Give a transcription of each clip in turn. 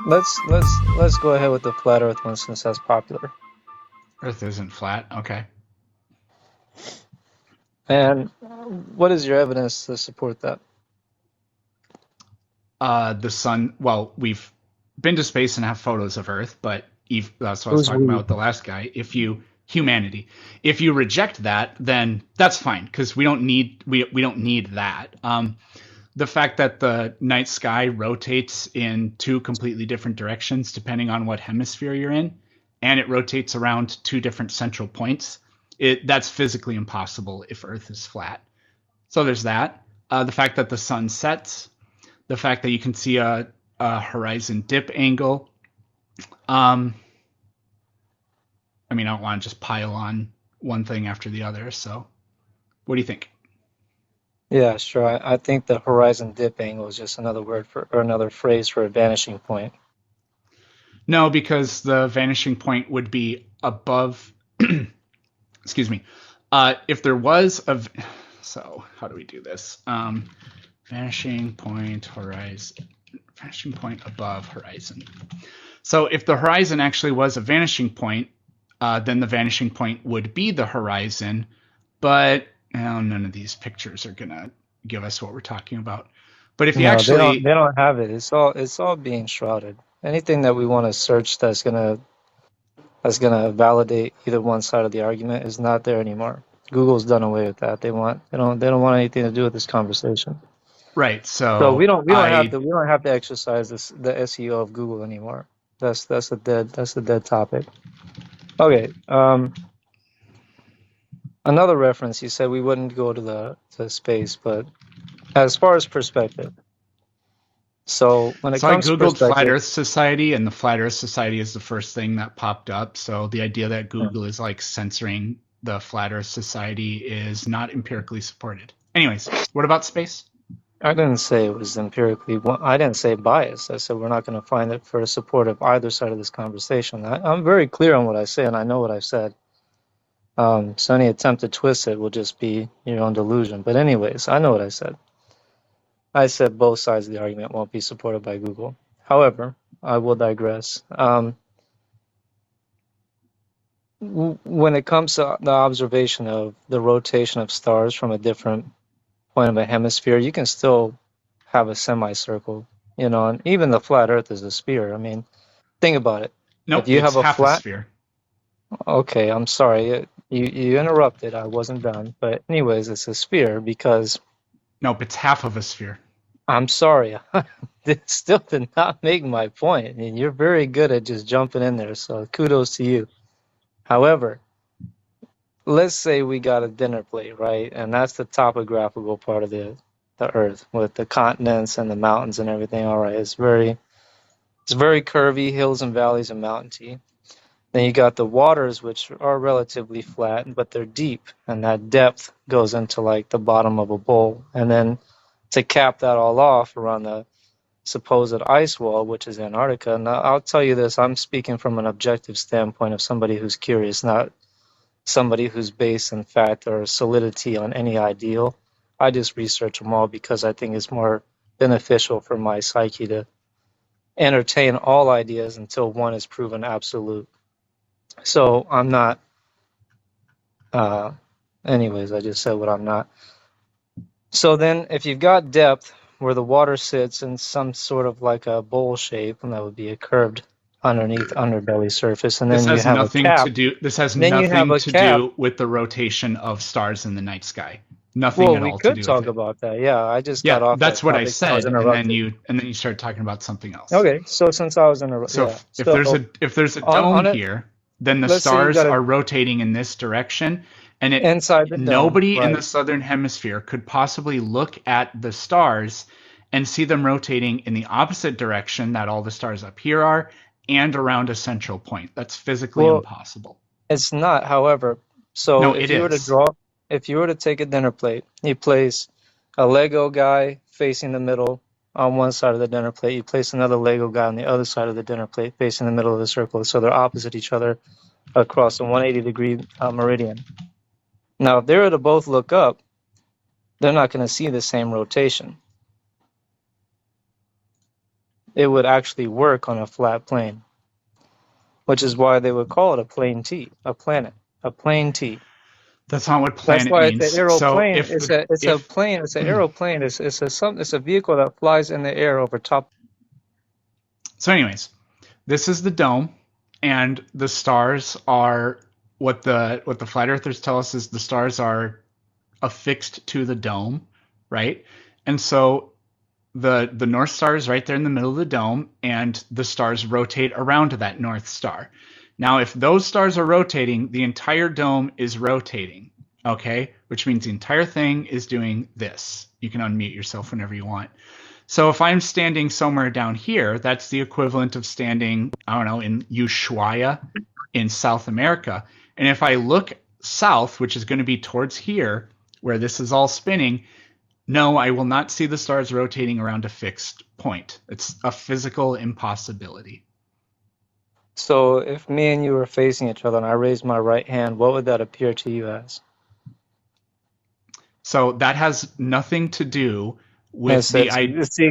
let's go ahead with the flat Earth one since that's popular. Earth isn't flat. Okay. And what is your evidence to support that? The sun. Well, we've been to space and have photos of Earth, but that's what I was Who's talking about we? with the last guy. If you humanity, if you reject that, then that's fine because we don't need that. The fact that the night sky rotates in two completely different directions depending on what hemisphere you're in, and it rotates around two different central points, that's physically impossible if Earth is flat. So there's that. The fact that the sun sets, the fact that you can see a horizon dip angle. Um, I mean, I don't want to just pile on one thing after the other. So, what do you think? Yeah, sure. I think the horizon dip angle is just another word for or another phrase for a vanishing point. No, because the vanishing point would be above. Excuse me. If there was a, so how do we do this? Vanishing point horizon, vanishing point above horizon. So if the horizon actually was a vanishing point, then the vanishing point would be the horizon. But none of these pictures are gonna give us what we're talking about. But if you No, actually, they don't have it. It's all being shrouded. Anything that we want to search that's gonna validate either one side of the argument is not there anymore. Google's done away with that. They don't want anything to do with this conversation. right? So we So don't we don't have I to we don't have to exercise the SEO of Google anymore. That's a dead topic. Okay. Another reference, you said we wouldn't go to space, but as far as perspective. So when it So I comes to Googled Flat perspective, Earth Society, and the Flat Earth Society is the first thing that popped up. So the idea that Google is like censoring the Flat Earth Society is not empirically supported. Anyways, what about space? I didn't say it was empirically. I didn't say bias. I said we're not going to find it for the support of either side of this conversation. I'm very clear on what I say, and I know what I've said. So any attempt to twist it will just be your own delusion. But anyways, I know what I said. I said both sides of the argument won't be supported by Google. However, I will digress. When it comes to the observation of the rotation of stars from a different point of a hemisphere, you can still have a semicircle, and even the flat Earth is a sphere. I mean, think about it. If Nope, you it's have a half a flat, sphere. okay, I'm sorry, you interrupted. I wasn't done. But anyways, it's a sphere because Nope, it's half of a sphere. I'm sorry. It still did not make my point. And you're very good at just jumping in there, so kudos to you. However, let's say we got a dinner plate, right? And that's the topographical part of the Earth with the continents and the mountains and everything. All right, it's very curvy, hills and valleys and mountainy. Then you got the waters, which are relatively flat, but they're deep, and that depth goes into like the bottom of a bowl. And then to cap that all off around the supposed ice wall, which is Antarctica. Now, I'll tell you this, I'm speaking from an objective standpoint of somebody who's curious, not somebody who's based in fact or solidity on any ideal. I just research them all because I think it's more beneficial for my psyche to entertain all ideas until one is proven absolute. So I'm not, uh, anyways, I just said what I'm not. So then if you've got depth where the water sits in some sort of like a bowl shape, and that would be a curved underneath underbelly surface, and This then you has have a nothing to cap, do. This has then you have nothing a to cap. do with the rotation of stars in the night sky. Nothing Well, at we all to could do with talk it. about that. Yeah, I just got Yeah, off that's that what I topic. I was said, interrupted. and then you started talking about something else. Okay, so since I was interrupted, So yeah. if So there's a on dome it, here, then the let's say you stars got it are rotating in this direction, and inside the dome, nobody in right? the southern hemisphere could possibly look at the stars and see them rotating in the opposite direction that all the stars up here are and around a central point. That's physically Well, impossible. it's not, however. So No, if it you were to is. draw, if you were to take a dinner plate, you place a Lego guy facing the middle on one side of the dinner plate. You place another Lego guy on the other side of the dinner plate facing the middle of the circle. So they're opposite each other across a 180-degree meridian. Now, if they were to both look up, they're not going to see the same rotation. it would actually work on a flat plane, which is why they would call it a plane T, a planet, a plane T. That's not what That's planet why it's an means. So aeroplane. It's a plane. It's an aeroplane. It's a vehicle that flies in the air over top. So, anyways, this is the dome, and the stars are what the flat earthers tell us is the stars are affixed to the dome, right? And so the North Star is right there in the middle of the dome, and the stars rotate around that North Star. Now, if those stars are rotating, the entire dome is rotating, okay? Which means the entire thing is doing this. You can unmute yourself whenever you want. So if I'm standing somewhere down here, that's the equivalent of standing, I don't know, in Ushuaia in South America. And if I look south, which is going to be towards here, where this is all spinning, no, I will not see the stars rotating around a fixed point. It's a physical impossibility. So if me and you were facing each other and I raised my right hand, what would that appear to you as? So that has nothing to do with it's the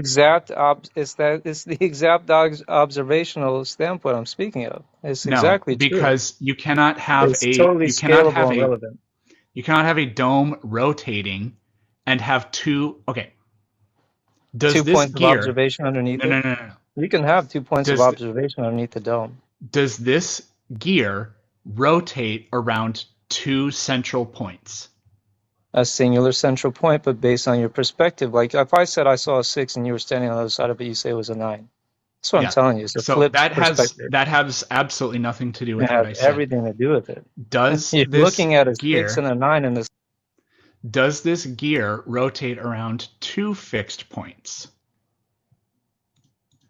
exact observational standpoint I'm speaking of. It's exactly true. Because you cannot have totally scalable and relevant. You cannot have a dome rotating and have two. Okay. Does 2 this points gear, of observation underneath it? No. You can have 2 points of observation underneath the dome. Does this gear rotate around two central points? A singular central point, but based on your perspective. Like if I said I saw a 6 and you were standing on the other side of it, you say it was a 9. That's what I'm telling you. It's a flipped perspective. That has absolutely nothing to do with what I said. It has everything to do with it. Does You're this looking at a gear, 6 and a 9 in this. Does this gear rotate around two fixed points?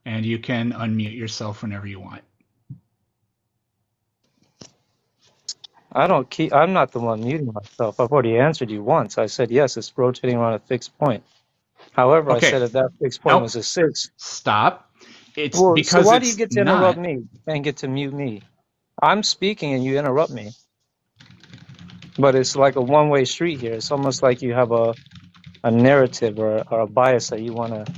And you can unmute yourself whenever you want. I'm not the one muting myself. I've already answered you once. I said, yes, it's rotating around a fixed point. However, I said that fixed point was a 6. Stop. It's because so why do you get to interrupt me and get to mute me? I'm speaking and you interrupt me. But it's like a one-way street here. It's almost like you have a narrative or a bias that you want to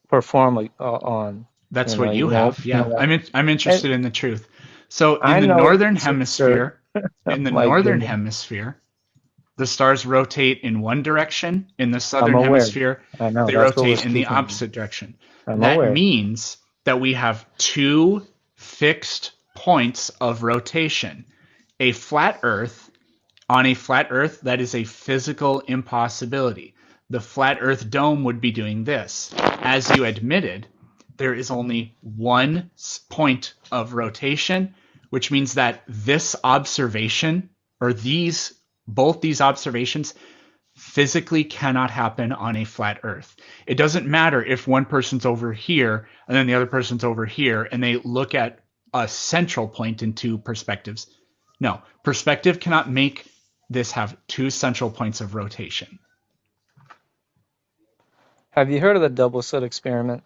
perform on. That's what you have. Yeah, I'm interested in the truth. So in the northern hemisphere, the stars rotate in one direction. In the southern hemisphere, they rotate in the opposite direction. That means that we have two fixed points of rotation. A flat Earth, on a flat Earth, that is a physical impossibility. The flat Earth dome would be doing this. As you admitted, there is only one point of rotation, which means that this observation, or both these observations, physically cannot happen on a flat Earth. It doesn't matter if one person's over here and then the other person's over here and they look at a central point in two perspectives. No, perspective cannot make this have two central points of rotation. Have you heard of the double slit experiment?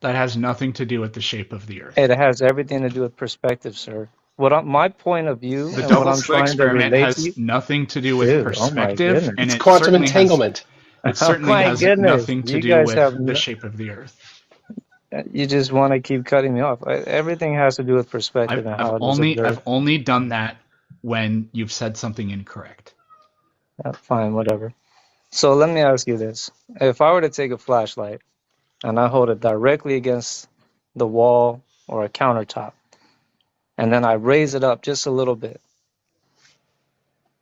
That has nothing to do with the shape of the Earth. It has everything to do with perspective, sir. My point of view, the double slit experiment has nothing to do with perspective, and it's quantum entanglement. It certainly has nothing to do with the shape of the Earth. You just want to keep cutting me off. Everything has to do with perspective and how I've only done that when you've said something incorrect. Fine, whatever. So let me ask you this. If I were to take a flashlight and I hold it directly against the wall or a countertop, and then I raise it up just a little bit,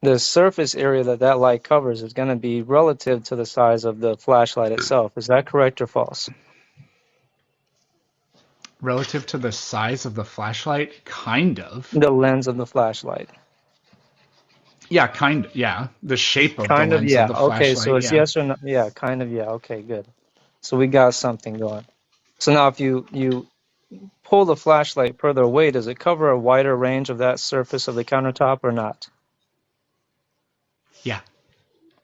the surface area that light covers is going to be relative to the size of the flashlight itself. Is that correct or false? Relative to the size of the flashlight? Kind of. The lens of the flashlight. Yeah, kind of. Yeah, the shape of the lens of the flashlight. Okay, so it's yes or no. Yeah, kind of. Yeah. Okay, good. So we got something going. So now, if you pull the flashlight further away, does it cover a wider range of that surface of the countertop or not? Yeah.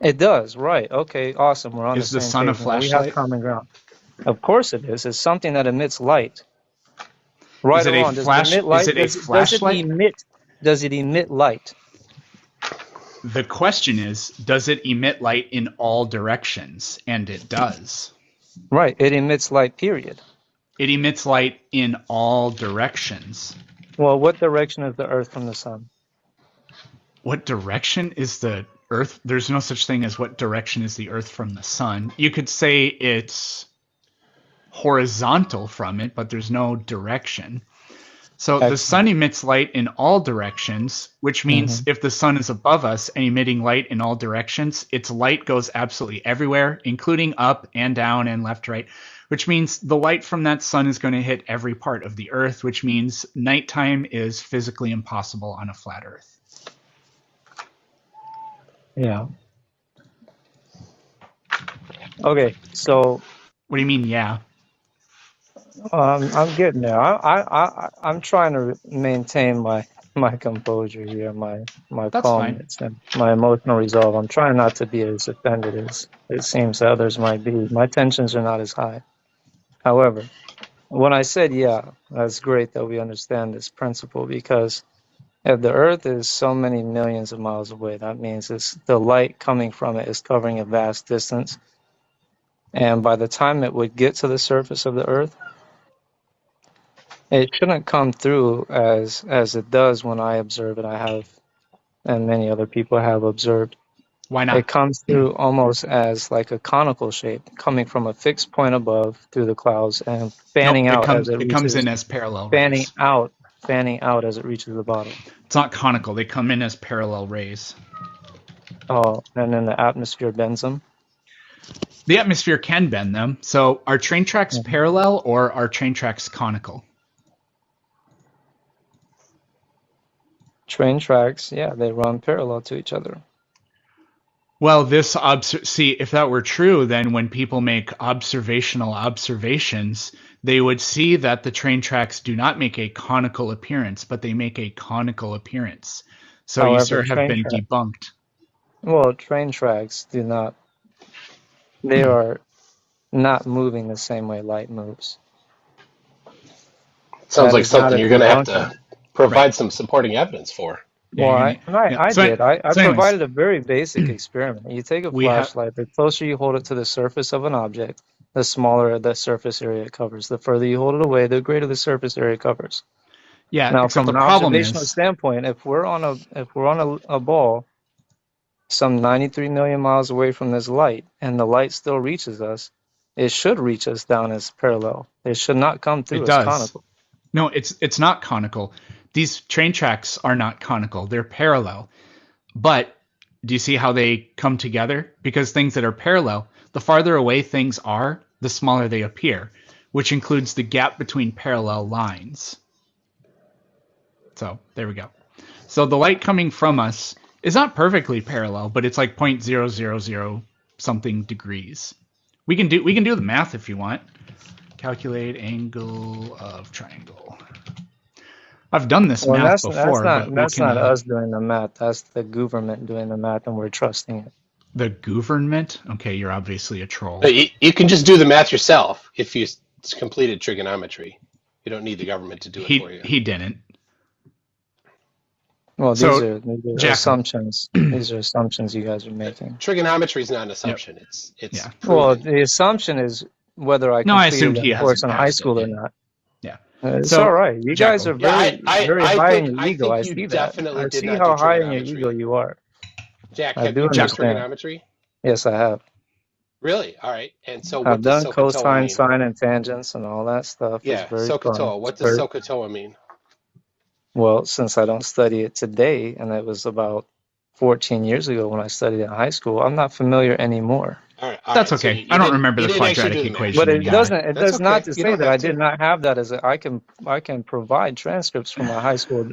It does. Right. Okay. Awesome. We're on the same page. Is the sun a flashlight? We have common ground. Of course it is. It's something that emits light. Right or wrong? Does it emit light? The question is, does it emit light in all directions? And it does. Right. It emits light, period. It emits light in all directions. Well, what direction is the Earth from the sun? What direction is the Earth? There's no such thing as what direction is the Earth from the sun. You could say it's horizontal from it, but there's no direction. So the sun emits light in all directions, which means if the sun is above us and emitting light in all directions, its light goes absolutely everywhere, including up and down and left, right, which means the light from that sun is going to hit every part of the Earth, which means nighttime is physically impossible on a flat Earth. Yeah. Okay, so what do you mean? Yeah. I'm getting there. I'm trying to maintain my composure here, my calmness and my emotional resolve. I'm trying not to be as offended as it seems others might be. My tensions are not as high. However, when I said, yeah, that's great that we understand this principle, because if the Earth is so many millions of miles away, that means the light coming from it is covering a vast distance. And by the time it would get to the surface of the Earth, it shouldn't come through as it does when I observe it. I have, and many other people have observed. Why not? It comes through almost as like a conical shape, coming from a fixed point above through the clouds and fanning out as it reaches. It comes in as parallel fanning rays. Fanning out as it reaches the bottom. It's not conical. They come in as parallel rays. Oh, and then the atmosphere bends them? The atmosphere can bend them. So are train tracks parallel or are train tracks conical? Train tracks, yeah, they run parallel to each other. Well, see, if that were true, then when people make observational observations, they would see that the train tracks do not make a conical appearance, but they make a conical appearance. So however, you, sir, have been debunked. Well, train tracks do not, they are not moving the same way light moves. Sounds like something you're going to have to provide some supporting evidence for. Well, I did. I provided a very basic experiment. You take a flashlight, the closer you hold it to the surface of an object, the smaller the surface area it covers. The further you hold it away, the greater the surface area it covers. Yeah. Now, from an observational standpoint, if we're on a ball some 93 million miles away from this light, and the light still reaches us, it should reach us down as parallel. It should not come through as conical. No, it's not conical. These train tracks are not conical. They're parallel. But do you see how they come together? Because things that are parallel, the farther away things are, the smaller they appear, which includes the gap between parallel lines. So there we go. So the light coming from us is not perfectly parallel, but it's like 0.000 something degrees. We can do the math if you want. Calculate angle of triangle. I've done this math before. That's not us doing the math. That's the government doing the math, and we're trusting it. The government? Okay, you're obviously a troll. You can just do the math yourself if you completed trigonometry. You don't need the government to do it for you. He didn't. Well, these are assumptions. These are assumptions you guys are making. Trigonometry is not an assumption. Yep. It's well, the assumption is whether I completed the course in high school or not. Yeah. It's all right. You guys are very high in your ego. I see that. I see how high in your ego you are. Jack, have you done trigonometry? Yes, I have. Really? All right. And so I've done cosine, sine, and tangents and all that stuff. Yeah, SOHCAHTOA. What does SOHCAHTOA mean? Well, since I don't study it today, and it was about 14 years ago when I studied it in high school, I'm not familiar anymore. All right, that's okay. So I don't remember the quadratic equation. But it doesn't. It does not to say that I did not have that as I can provide transcripts from my high school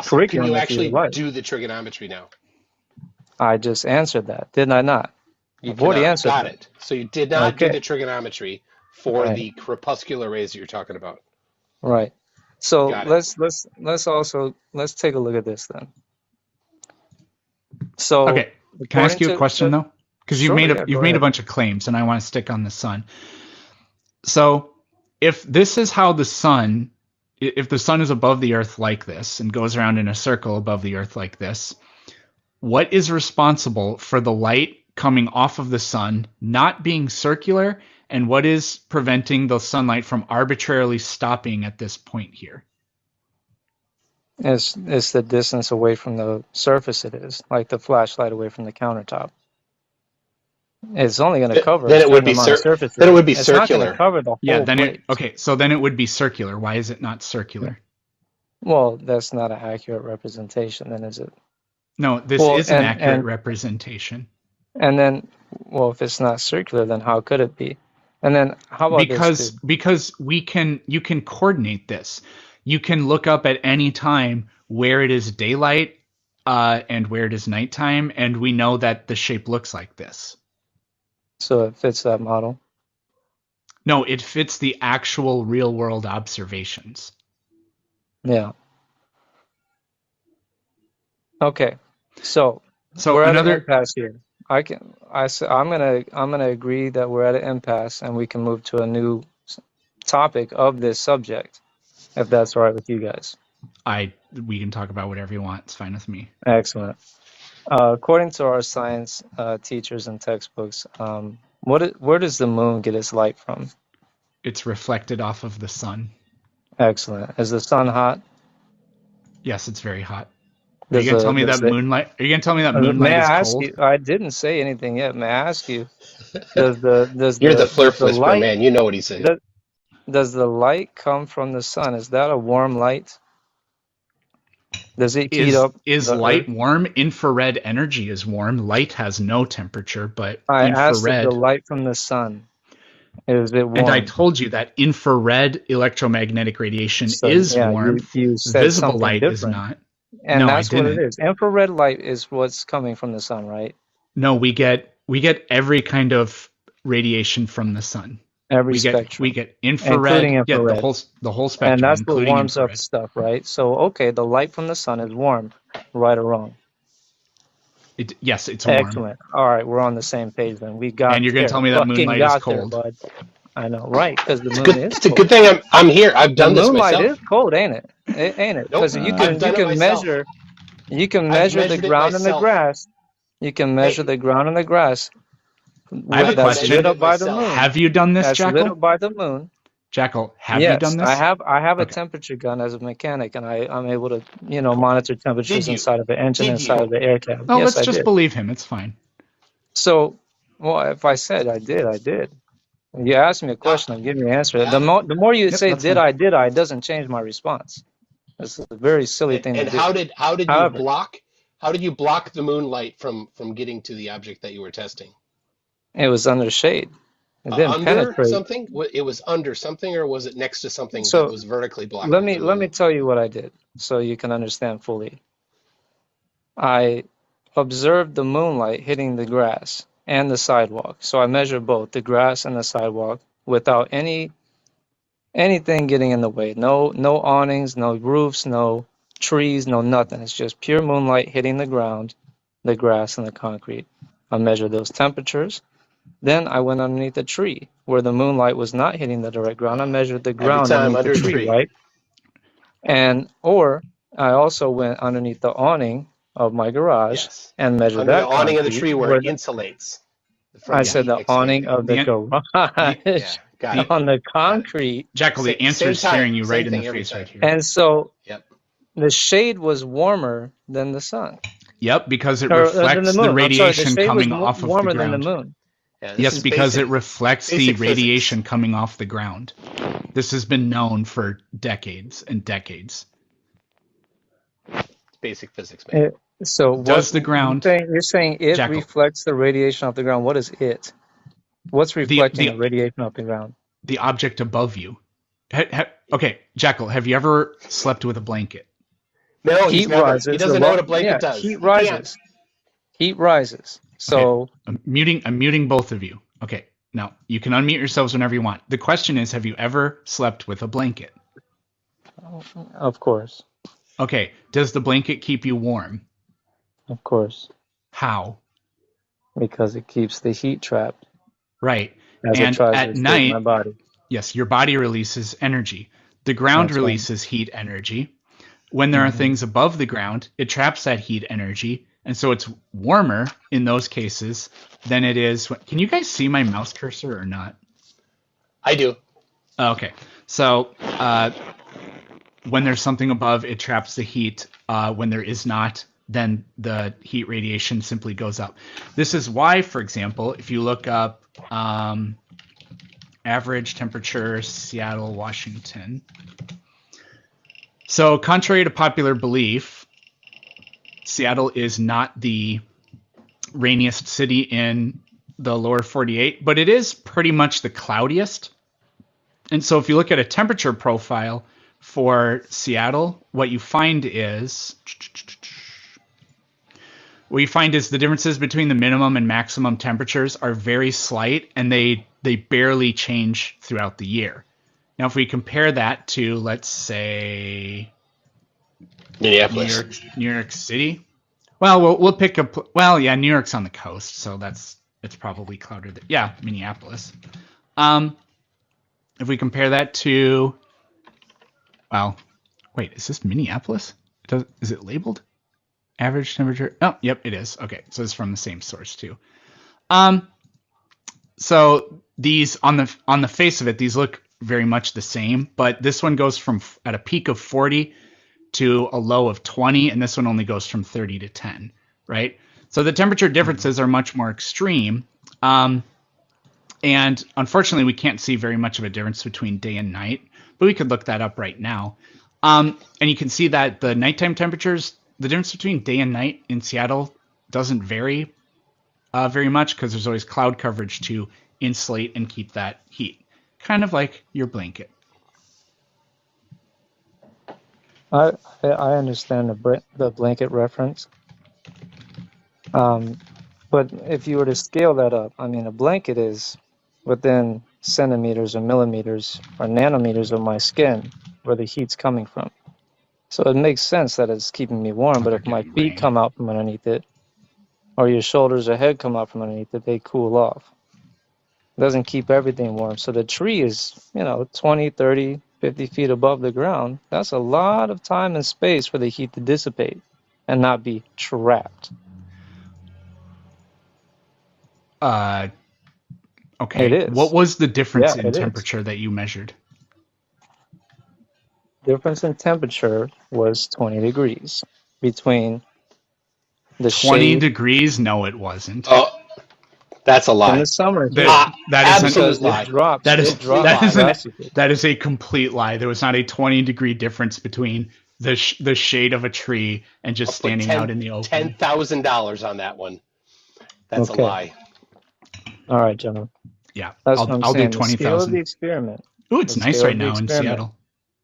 curriculum. Can you actually do the trigonometry now? I just answered that, didn't I not? I've already answered that. Got it. So you did not do the trigonometry for the crepuscular rays that you're talking about. Right. So let's take a look at this then. So okay, can I ask you a question though? Because you've made a bunch of claims, and I want to stick on the sun. So if this is how the sun is above the Earth like this and goes around in a circle above the Earth like this, what is responsible for the light coming off of the sun not being circular And what is preventing the sunlight from arbitrarily stopping at this point here? It's the distance away from the surface it is, like the flashlight away from the countertop. It's only going to cover a certain amount of surface then it area. would be It's not going to circular. cover the whole plate. So then it would be circular. Why is it not circular? Well, that's not an accurate representation, then, is it? No, this is an accurate representation. And then, well, if it's not circular, then how could it be? And then how about this? Because you can coordinate this. You can look up at any time where it is daylight and where it is nighttime, and we know that the shape looks like this. So it fits that model? No, it fits the actual real-world observations. Yeah. Okay. So we're at an impasse here. I'm gonna agree that we're at an impasse, and we can move to a new topic of this subject, if that's all right with you guys. We can talk about whatever you want. It's fine with me. Excellent. According to our science teachers and textbooks, where does the moon get its light from? It's reflected off of the sun. Excellent. Is the sun hot? Yes, it's very hot. Are you gonna tell me that moonlight is cold? I didn't say anything yet. May I ask you? You're the flirt whisperer, man. You know what he said. Does the light come from the sun? Is that a warm light? Does it heat up? Is light warm? Infrared energy is warm. Light has no temperature, but I asked if the light from the sun, is it warm? And I told you that infrared electromagnetic radiation is warm. You said visible light different. Is not. And no, that's what it is. Infrared light is what's coming from the sun, right? No, we get every kind of radiation from the sun. Spectrum. We get infrared, including infrared. Yeah, the whole spectrum, and that's what warms infrared. up stuff, right? So, okay, the light from the sun is warm, right or wrong? Yes, it's warm. Excellent. All right, we're on the same page then. We got. And you're going to tell me that moonlight is cold? There, bud. I know, right? Because the moon is cold. It's a good thing I'm here. I've done this myself. The moonlight is cold, ain't it? Ain't it? Because you can measure. You can measure the ground and the grass. You can measure the ground and the grass. I have a question. Lit up by the moon. Have you done this, Jackal? Lit up by the moon. Jackal, have you done this? I have a temperature gun as a mechanic, and I'm able to monitor temperatures inside of the engine, inside of the air cab. No, let's just believe him. It's fine. So, well, if I said I did, I did. You asked me a question, I'm giving you an answer. The more you say did I, it doesn't change my response. This is a very silly thing to do. And how did you block the moonlight from getting to the object that you were testing? It was under shade. It didn't penetrate. Something? It was under something, or was it next to something that was vertically blocked? Let me tell you what I did, so you can understand fully. I observed the moonlight hitting the grass and the sidewalk. So I measured both the grass and the sidewalk without anything getting in the way. No awnings, no roofs, no trees, no nothing. It's just pure moonlight hitting the ground, the grass, and the concrete. I measured those temperatures. Then I went underneath a tree where the moonlight was not hitting the direct ground. I measured the ground underneath the tree, right? Or I also went underneath the awning of my garage and measured that. The awning of the tree where it insulates. I said the awning of the garage on the concrete. Jackal, the answer is staring you right in the face right here. And so the shade was warmer than the sun. Yep, because it reflects the radiation coming off of the ground. Than the moon. Yes, because it reflects the radiation coming off the ground. This has been known for decades and decades. Basic physics, man. So does the ground... You're saying it reflects the radiation off the ground. What is it? What's reflecting the radiation off the ground? The object above you. Okay, Jackal, have you ever slept with a blanket? No, he doesn't know what a blanket does. Heat rises. Heat rises. So okay. I'm muting both of you. Okay. Now you can unmute yourselves whenever you want. The question is, have you ever slept with a blanket? Of course. Okay. Does the blanket keep you warm? Of course. How? Because it keeps the heat trapped. Right. And at night, my body. Yes, your body releases energy. The ground releases heat energy. When there are things above the ground, it traps that heat energy. And so it's warmer in those cases than it is. Can you guys see my mouse cursor or not? I do. Okay. So when there's something above, it traps the heat. When there is not, then the heat radiation simply goes up. This is why, for example, if you look up average temperature, Seattle, Washington. So contrary to popular belief, Seattle is not the rainiest city in the lower 48, but it is pretty much the cloudiest. And so if you look at a temperature profile for Seattle, what you find is the differences between the minimum and maximum temperatures are very slight, and they barely change throughout the year. Now, if we compare that to, let's say, Minneapolis, New York City. Well, we'll pick up. Well, yeah, New York's on the coast, so it's probably cloudier. Yeah, Minneapolis. If we compare that to, well, wait, is this Minneapolis? Is it labeled? Average temperature. Oh, yep, it is. Okay, so it's from the same source too. So these on the face of it, these look very much the same, but this one goes from at a peak of 40 to a low of 20, and this one only goes from 30 to 10, right? So the temperature differences are much more extreme. And unfortunately, we can't see very much of a difference between day and night, but we could look that up right now. And you can see that the nighttime temperatures, the difference between day and night in Seattle doesn't vary very much because there's always cloud coverage to insulate and keep that heat, kind of like your blanket. I understand the blanket reference. But if you were to scale that up, I mean, a blanket is within centimeters or millimeters or nanometers of my skin where the heat's coming from. So it makes sense that it's keeping me warm, but if my feet come out from underneath it, or your shoulders or head come out from underneath it, they cool off. It doesn't keep everything warm. So the tree is, 20, 30, 50 feet above the ground. That's a lot of time and space for the heat to dissipate and not be trapped. Okay. It is. What was the difference in temperature that you measured? Difference in temperature was 20 degrees between the 20 shade. degrees? No, it wasn't. Oh, that's a lie. In the summer, that absolute lie. That is a complete lie. There was not a 20 degree difference between the shade of a tree and just standing out in the open. $10,000 on that one. That's a lie. All right, gentlemen. Yeah, that's what I'm saying. Do 20,000. The scale of the experiment. Ooh, it's nice right now in Seattle.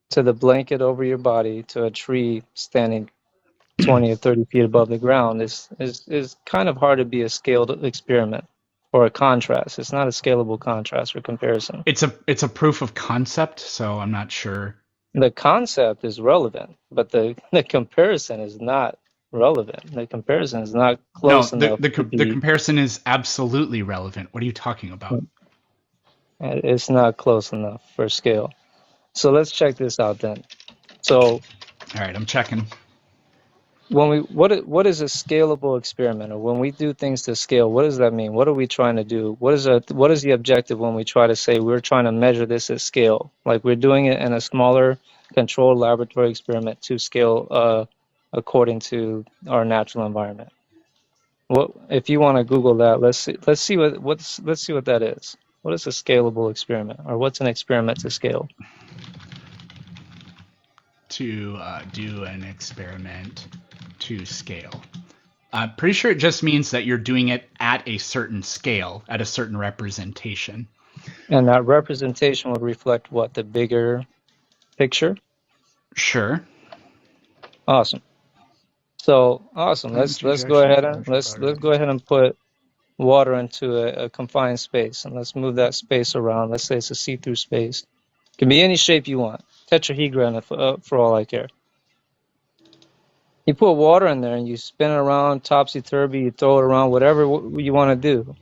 To the blanket over your body, to a tree standing 20 or 30 feet above the ground is kind of hard to be a scaled experiment or a contrast. It's not a scalable contrast or comparison. It's a proof of concept, so I'm not sure. The concept is relevant, but the comparison is not relevant. The comparison is not close enough. The comparison is absolutely relevant. What are you talking about? It's not close enough for scale. So let's check this out then. So, all right, I'm checking. What is a scalable experiment, or when we do things to scale, what does that mean? What are we trying to do? What is the objective when we try to say we're trying to measure this at scale? Like we're doing it in a smaller, controlled laboratory experiment to scale according to our natural environment. What if you want to Google that? Let's see what that is. What is a scalable experiment, or what's an experiment to scale? To do an experiment to scale. I'm pretty sure it just means that you're doing it at a certain scale, at a certain representation. And that representation would reflect what? The bigger picture? Sure. Awesome. So awesome. Let's go ahead and put water into a confined space, and let's move that space around. Let's say it's a see-through space. It can be any shape you want. Tetrahedron for all I care. You put water in there and you spin it around topsy-turvy, you throw it around, whatever you want to do.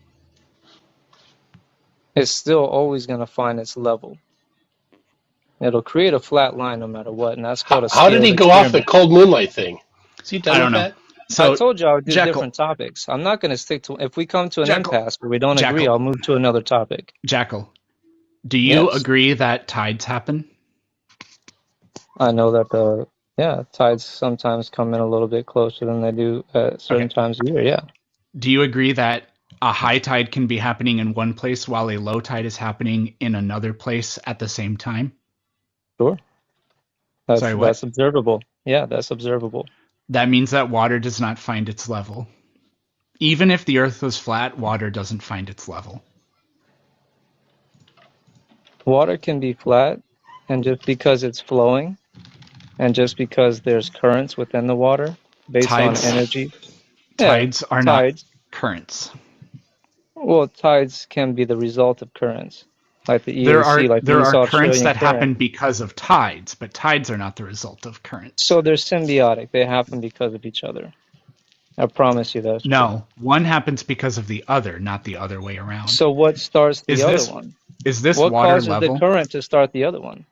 It's still always going to find its level. It'll create a flat line no matter what, and that's called a scaled experiment. How did he go off the cold moonlight thing? Is he done with that? So I told you I would do different topics. I'm not going to stick to. If we come to an impasse where we don't agree, I'll move to another topic. Jackal, Do you agree that tides happen? I know that tides sometimes come in a little bit closer than they do at certain times of year, yeah. Do you agree that a high tide can be happening in one place while a low tide is happening in another place at the same time? Sure. Sorry, what? That's observable. Yeah, that's observable. That means that water does not find its level. Even if the Earth was flat, water doesn't find its level. Water can be flat, and just because it's flowing, and just because there's currents within the water based on energy. Tides are not currents. Well, tides can be the result of currents, like the EAC. There are currents that happen because of tides, but tides are not the result of currents. So they're symbiotic. They happen because of each other. I promise you that's true. One happens because of the other, not the other way around. So what starts the other one? Is this what water causes level? The current to start the other one?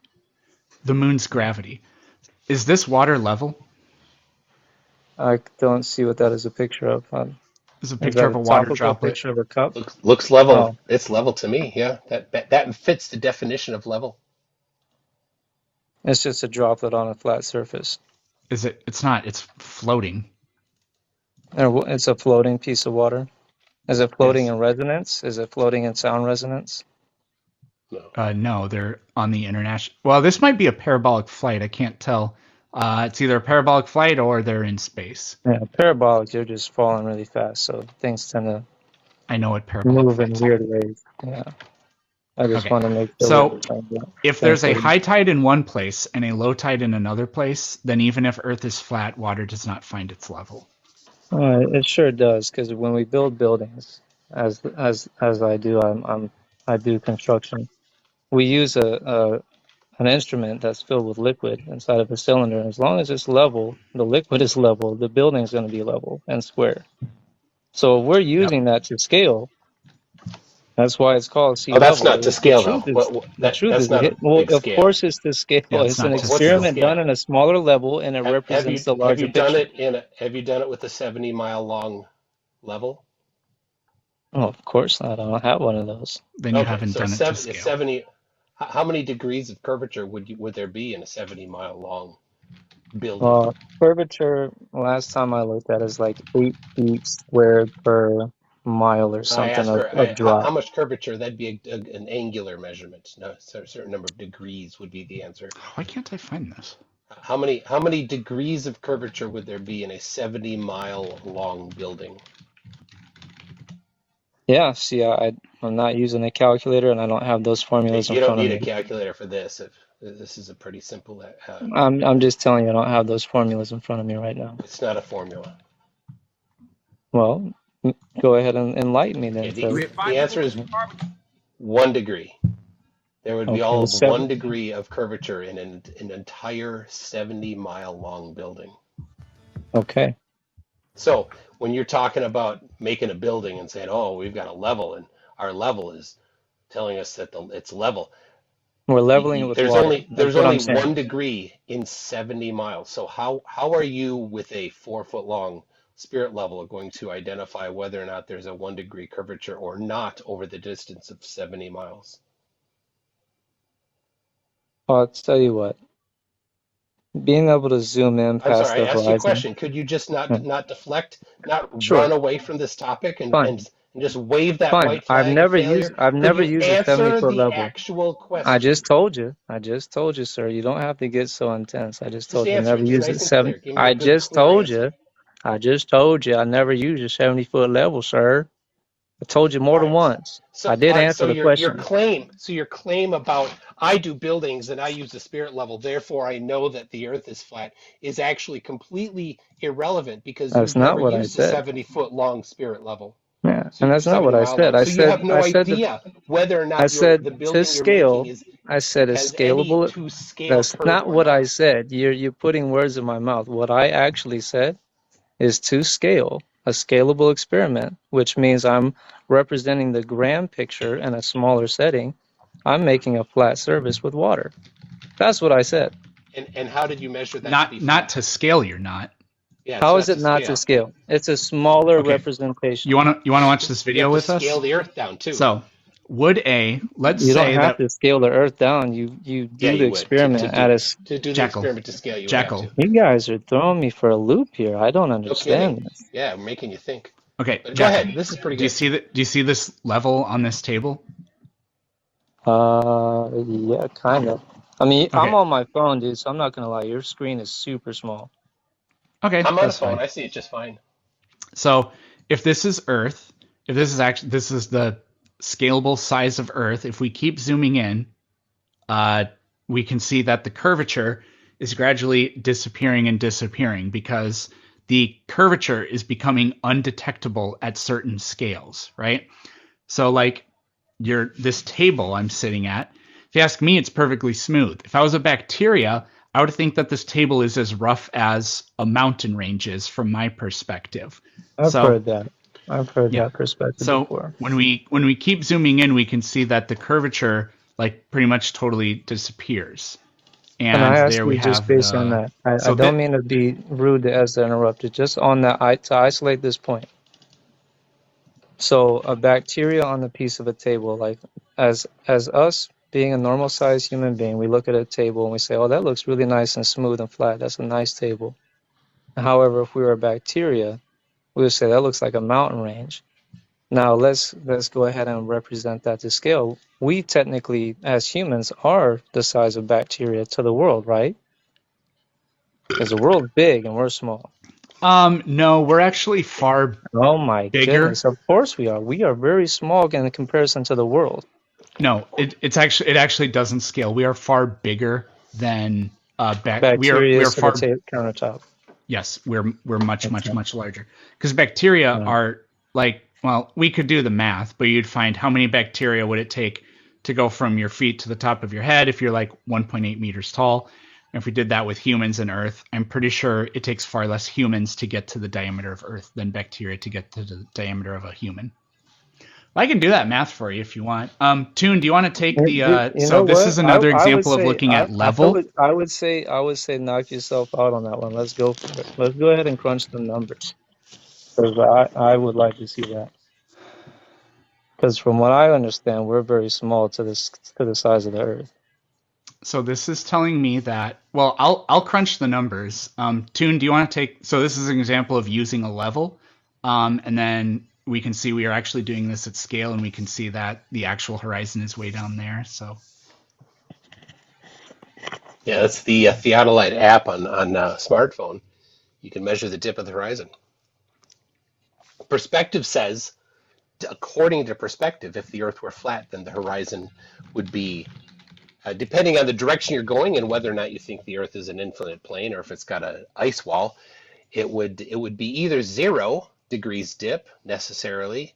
The moon's gravity. Is this water level? I don't see what that is a picture of. It's a picture of a water droplet. Picture of a cup? Looks level. Oh. It's level to me, yeah. That fits the definition of level. It's just a droplet on a flat surface. Is it? It's not. It's floating. It's a floating piece of water. Is it floating in resonance? Is it floating in sound resonance? No. No, they're on the international. Well, this might be a parabolic flight. I can't tell. It's either a parabolic flight or they're in space. Yeah, parabolic, you're just falling really fast, so things tend to. I know what parabolic move in weird ways. Yeah. I just want to make sure. So, if there's a high tide in one place and a low tide in another place, then even if Earth is flat, water does not find its level. It sure does, because when we build buildings, as I do, I do construction. We use an instrument that's filled with liquid inside of a cylinder. As long as it's level, the liquid is level, the building's going to be level and square. So if we're using that to scale. That's why it's called sea level. That's not to scale, though. The truth is, of course, it's to scale. Yeah, it's an experiment done in a smaller level, and it represents the larger picture. Have you done it with a 70-mile-long level? Oh, of course not. I don't have one of those. Then you haven't done it to scale. How many degrees of curvature would there be in a 70-mile-long building? Curvature, last time I looked at, is like 8 feet squared per mile or something of drop. How much curvature? That'd be an angular measurement. No, a certain number of degrees would be the answer. Why can't I find this? How many degrees of curvature would there be in a 70-mile-long building? Yeah, see, I'm not using a calculator, and I don't have those formulas in front of me. You don't need a calculator for this. This is a pretty simple. I'm just telling you, I don't have those formulas in front of me right now. It's not a formula. Well, go ahead and enlighten me then. Yeah, the answer is 1 degree. There would be all of 1 degree of curvature in an entire 70-mile-long building. Okay. So when you're talking about making a building and saying, "Oh, we've got a level," and our level is telling us that it's level. We're leveling it with water. There's only 1 degree in 70 miles. So how are you with a 4-foot-long spirit level are going to identify whether or not there's a 1 degree curvature or not over the distance of 70 miles? Well, I'll tell you what. Being able to zoom in past the horizon. I asked you a question. Could you just not deflect, run away from this topic and just wave that white flag? I've never used a 70-foot level. Actual question. I just told you, sir. You don't have to get so intense. I just told you I never used a 70. I just told you. I never used a 70-foot level, sir. I told you more than once. I did answer the question. Your claim about I do buildings and I use the spirit level, therefore I know that the Earth is flat, is actually completely irrelevant because you've never used a 70-foot-long spirit level. Yeah, and that's not what I said. I said you have no idea whether or not the building to scale. I said it's scalable. That's not what I said. You're putting words in my mouth. What I actually said is to scale. A scalable experiment, which means I'm representing the grand picture in a smaller setting. I'm making a flat surface with water. That's what I said. And how did you measure that? Not to scale. You're not. Yeah, how is it not to scale? It's a smaller representation. You want to watch this video with us? Scale the Earth down too. So let's You don't say have that to scale the Earth down. You Yeah, do the you would experiment at a. to do the Jackal, experiment to scale. You would have Jackal. to. You guys are throwing me for a loop here. I don't No kidding. understand this. Yeah, I'm making you think. Okay, But go Jackal. ahead. This is pretty Do you good. see that? Do you see this level on this table? Yeah, kind of. I mean, I'm Okay, on my phone, dude, so I'm not gonna lie. Your screen is super small. okay, I'm on a that's phone. fine. I see it just fine. So if this is Earth, if this is actually this is the scalable size of Earth, if we keep zooming in, uh, we can see that the curvature is gradually disappearing and disappearing because the curvature is becoming undetectable at certain scales, right? So like this table I'm sitting at, if you ask me, it's perfectly smooth. If I was a bacteria, I would think that this table is as rough as a mountain range is from my perspective. I've So heard that. I've heard yeah. that perspective So before. when we keep zooming in, we can see that the curvature like pretty much totally disappears. Can And I ask there we you just have based on the that? I so don't that mean to be rude as to interrupt you, just on that, to isolate this point. So a bacteria on the piece of a table, like as us being a normal sized human being, we look at a table and we say, "Oh, that looks really nice and smooth and flat. That's a nice table." However, if we were a bacteria, we would say that looks like a mountain range. Now let's go ahead and represent that to scale. We technically, as humans, are the size of bacteria to the world, right? Because the world's big and we're small. no, we're actually far Oh my bigger. goodness! Of course we are. We are very small in comparison to the world. No, it actually doesn't scale. We are far bigger than Bacteria we are is to the far countertop. yes, we're much Okay. much larger because bacteria Right. are like well, we could do the math, but you'd find how many bacteria would it take to go from your feet to the top of your head if you're like 1.8 meters tall. And if we did that with humans and Earth, I'm pretty sure it takes far less humans to get to the diameter of Earth than bacteria to get to the diameter of a human. I can do that math for you if you want. Toon, do you want to take the? You So know this what? is another I would example of say looking at level. I would say knock yourself out on that one. Let's go for it. Let's go ahead and crunch the numbers because I would like to see that. Because from what I understand, we're very small to the size of the Earth. So this is telling me that. Well, I'll crunch the numbers. Toon, do you want to take? So this is an example of using a level, and then we can see we are actually doing this at scale, and we can see that the actual horizon is way down there. So Yeah, that's the Theodolite app on smartphone. You can measure the dip of the horizon. Perspective says, according to perspective, if the Earth were flat, then the horizon would be, depending on the direction you're going and whether or not you think the Earth is an infinite plane or if it's got an ice wall, it would be either 0 degrees dip necessarily,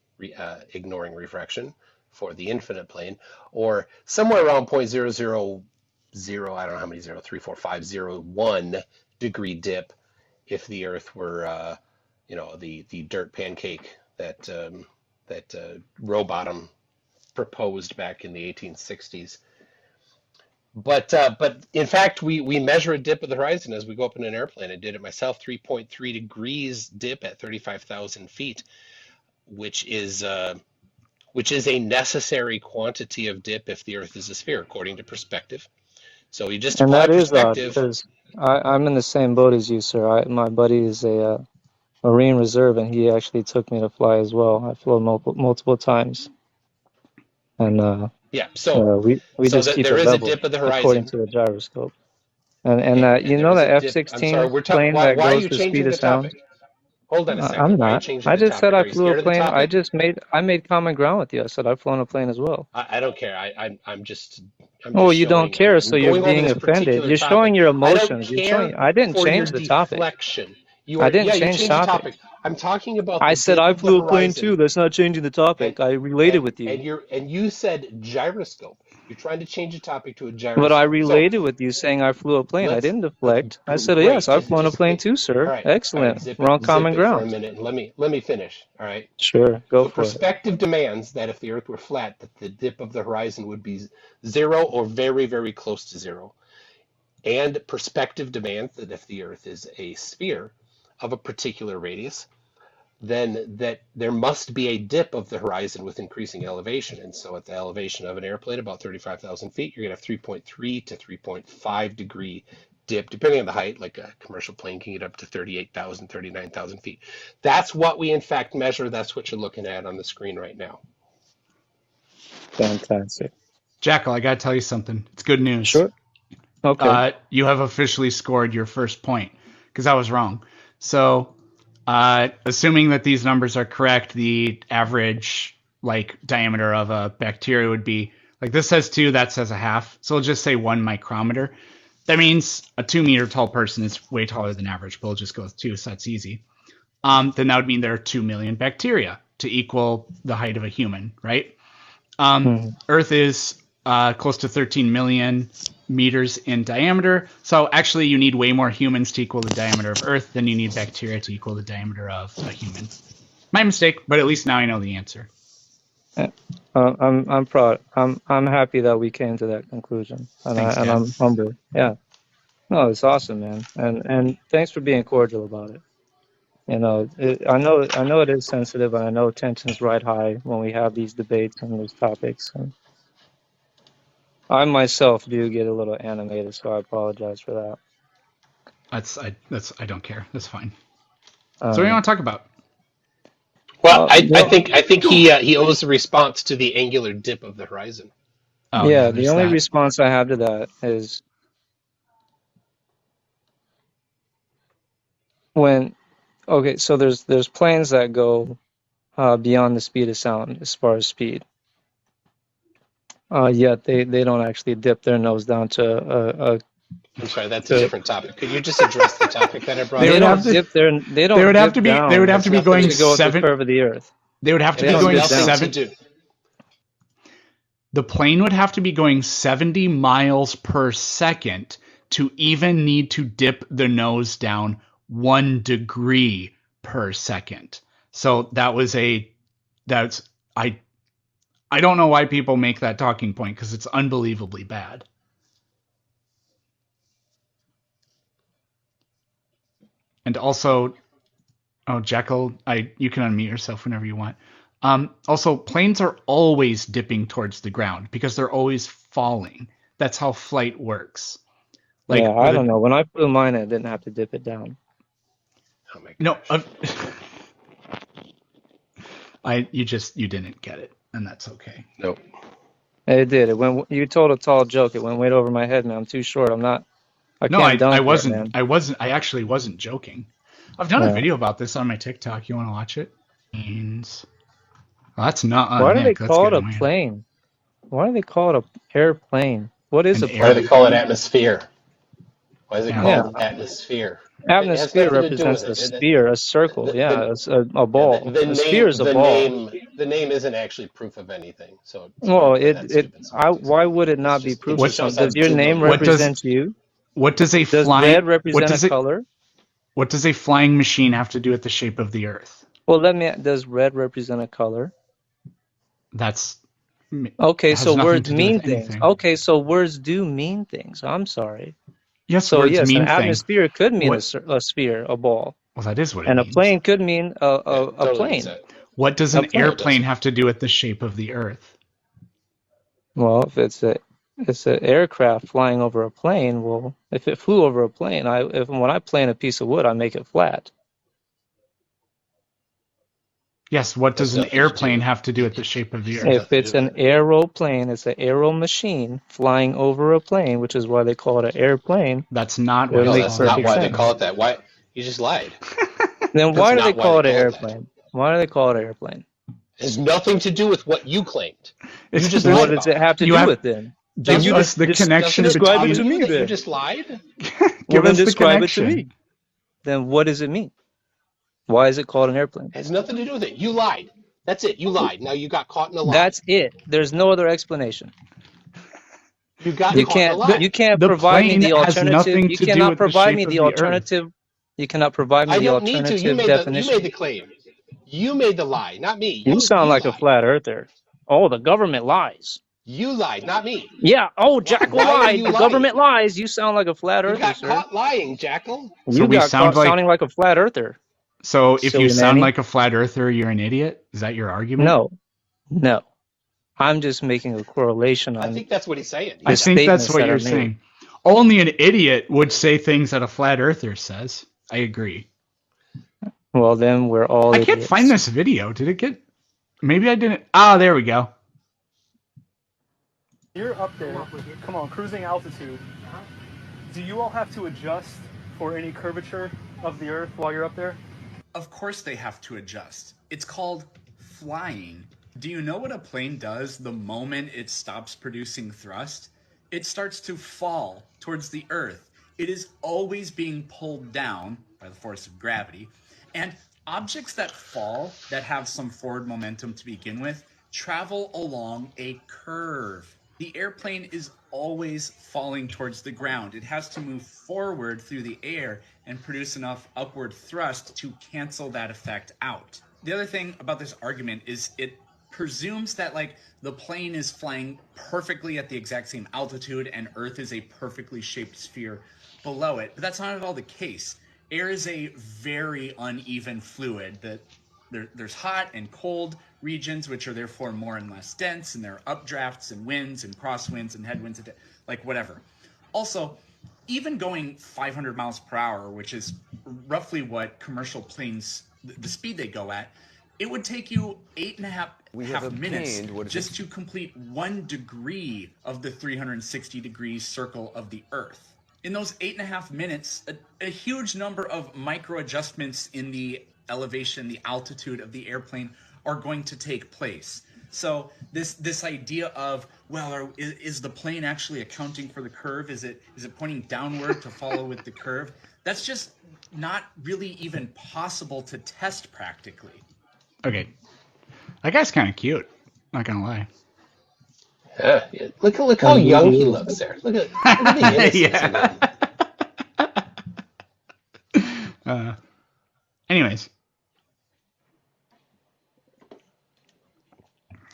ignoring refraction for the infinite plane, or somewhere around 0.000, I don't know how many 0.34501 degree dip if the Earth were the dirt pancake that Rowbottom proposed back in the 1860s. But in fact, we measure a dip of the horizon as we go up in an airplane. I did it myself, 3.3 degrees dip at 35,000 feet, which is uh, which is a necessary quantity of dip if the Earth is a sphere, according to perspective. So you just And apply that is odd perspective. because I'm in the same boat as you, sir. My buddy is a Marine Reserve, and he actually took me to fly as well. I flew multiple times, and Yeah, so we so just that keep there it is a level dip of the according horizon, to the gyroscope. And and you there know is a the dip. I'm sorry, F-16 plane why that why are goes you the speed changing of the sound? topic? Hold on a I'm second. Why are you not. changing I the just said topic? I Are you flew a scared of the plane. topic? I made common ground with you. I said I flown a plane as well. I don't care. I'm just Oh, you don't showing. I'm care, I'm so you're going over being this offended. particular You're showing topic. your I don't emotions. You're care showing. I didn't for your change the topic. deflection. I didn't Yeah, you change changed the topic. topic. I'm talking about I the said dip I of the flew a plane too. horizon, That's not changing the and topic. I related and with you. you said gyroscope. You're trying to change the topic to a But I gyroscope. So related with you saying I flew a plane. I let's didn't deflect. I said, yes, great. I've Just flown a just plane too, sir. all right. Excellent. We're on Zip common it for a ground. minute and let me finish. All right. Sure, go So for it. perspective demands that if the Earth were flat, that the dip of the horizon would be 0 or very, very close to 0. And perspective demands that if the Earth is a sphere of a particular radius, then that there must be a dip of the horizon with increasing elevation. And so at the elevation of an airplane, about 35,000 feet, you're going to have 3.3 to 3.5 degree dip, depending on the height. Like a commercial plane can get up to 38,000, 39,000 feet. That's what we in fact measure. That's what you're looking at on the screen right now. Fantastic. Jackal, I got to tell you something. It's good news. Sure. Okay. You have officially scored your first point because I was wrong. So, assuming that these numbers are correct, the average diameter of a bacteria would be this says 2, that says a half. So we'll just say 1 micrometer. That means a 2 meter tall person is way taller than average, but we'll just go with 2, so that's easy. Then that would mean there are 2 million bacteria to equal the height of a human, right? Earth is close to 13 million meters in diameter. So actually you need way more humans to equal the diameter of Earth than you need bacteria to equal the diameter of a human. My mistake, but at least now I know the answer. I'm proud. I'm happy that we came to that conclusion, and Thanks, I'm humble. Yeah. No, it's awesome, man. And thanks for being cordial about it. I know it is sensitive, and I know tension's right high when we have these debates and these topics. And I myself do get a little animated, so I apologize for that. I don't care. That's fine. So what do you want to talk about? Well, I think he owes a response to the angular dip of the horizon. Oh, yeah, the only response I have to that is so there's planes that go beyond the speed of sound as far as speed. Yet they don't actually dip their nose down to I'm sorry, that's a different topic. Could you just address the topic that I brought? They would have to be going 7 curve of the Earth. They would have to be going 7. The plane would have to be going 70 miles per second to even need to dip the nose down 1 degree per second. So I don't know why people make that talking point because it's unbelievably bad. And also, Jekyll, you can unmute yourself whenever you want. Also, planes are always dipping towards the ground because they're always falling. That's how flight works. I don't know. When I flew mine, I didn't have to dip it down. Oh my gosh. No, you didn't get it, and that's okay. Nope. It did. You told a tall joke. It went way over my head, man. I'm too short. I actually wasn't joking. I've done a video about this on my TikTok. You want to watch it? That's not on Why do Nick. they call it a plane? Why do they call it an airplane? What is a plane? Why do they call it atmosphere? Why is it called atmosphere? Atmosphere represents a sphere, a circle. A ball. A sphere is a ball. The name isn't actually proof of anything. So why would it not be proof of something? Does your name represent you? What does Does red represent a color? What does a flying machine have to do with the shape of the Earth? Well, does red represent a color? That's okay. So words mean things. Okay, so words do mean things. I'm sorry. Yes, so words mean an atmosphere could mean a sphere, a ball. Well, that is what it means. And a plane could mean a plane. What does an airplane have to do with the shape of the Earth? Well, if it's an aircraft flying over a plane, well, if it flew over a plane, when I plane a piece of wood, I make it flat. Yes, what does an airplane have to do with the shape of the Earth? If it's an aeroplane, it's an aero machine flying over a plane, which is why they call it an airplane. That's not why they call it that. Why? You just lied. Then why do they call it an airplane? Why do they call it an airplane? It has nothing to do with what you claimed. You just what does it have to do with then? Give us the connection between it to me. You just lied. Give us the connection. It to me. Then what does it mean? Why is it called an airplane? It has nothing to do with it. You lied. That's it. You lied. Now you got caught in a lie. That's it. There's no other explanation. You got caught in a lie. You can't provide me the alternative. You cannot provide me the alternative. You cannot provide me the alternative definition. You made the claim. You made the lie, not me. You sound like a flat earther. Oh, the government lies. You lied, not me. Yeah. Oh, Jackal lied. The government lies. You sound like a flat earther, sir. You got caught lying, Jackal. You got caught sounding like a flat earther. So if you Silly sound nanny. like a flat earther, you're an idiot? Is that your argument? No, no. I'm just making a correlation I on think that's what he's saying. I the Yeah. think that's statements what that you're are made. saying. Only an idiot would say things that a flat earther says. I agree. Well, then we're all I can't find idiots. this video. Did it get... Maybe I didn't... Ah, there we go. You're up there, come on, cruising altitude. Do you all have to adjust for any curvature of the Earth while you're up there? Of course they have to adjust. It's called flying. Do you know what a plane does the moment it stops producing thrust? It starts to fall towards the Earth. It is always being pulled down by the force of gravity. And objects that fall, that have some forward momentum to begin with, travel along a curve. The airplane is always falling towards the ground. It has to move forward through the air and produce enough upward thrust to cancel that effect out. The other thing about this argument is it presumes that like the plane is flying perfectly at the exact same altitude and Earth is a perfectly shaped sphere below it. But that's not at all the case. Air is a very uneven fluid that there's hot and cold regions, which are therefore more and less dense, and there are updrafts and winds and crosswinds and headwinds, and like whatever. Also, even going 500 miles per hour, which is roughly what commercial planes, the speed they go at, it would take you 8.5 minutes just to complete 1 degree of the 360 degrees circle of the Earth. In those 8.5 minutes, a huge number of micro adjustments in the elevation, the altitude of the airplane are going to take place. So this idea of, well, is the plane actually accounting for the curve? Is it pointing downward to follow with the curve? That's just not really even possible to test practically. Okay. That guy's kind of cute. Not gonna lie. Yeah. Look how Indeed young he he is. looks there. Look at the innocence in him. Anyways,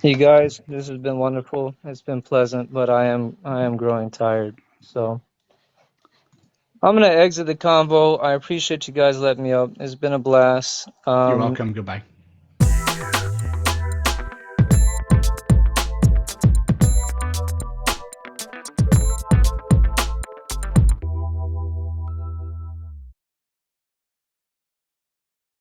You guys, this has been wonderful. It's been pleasant, but I am growing tired. So I'm gonna exit the convo. I appreciate you guys letting me up. It's been a blast. you're welcome. Goodbye.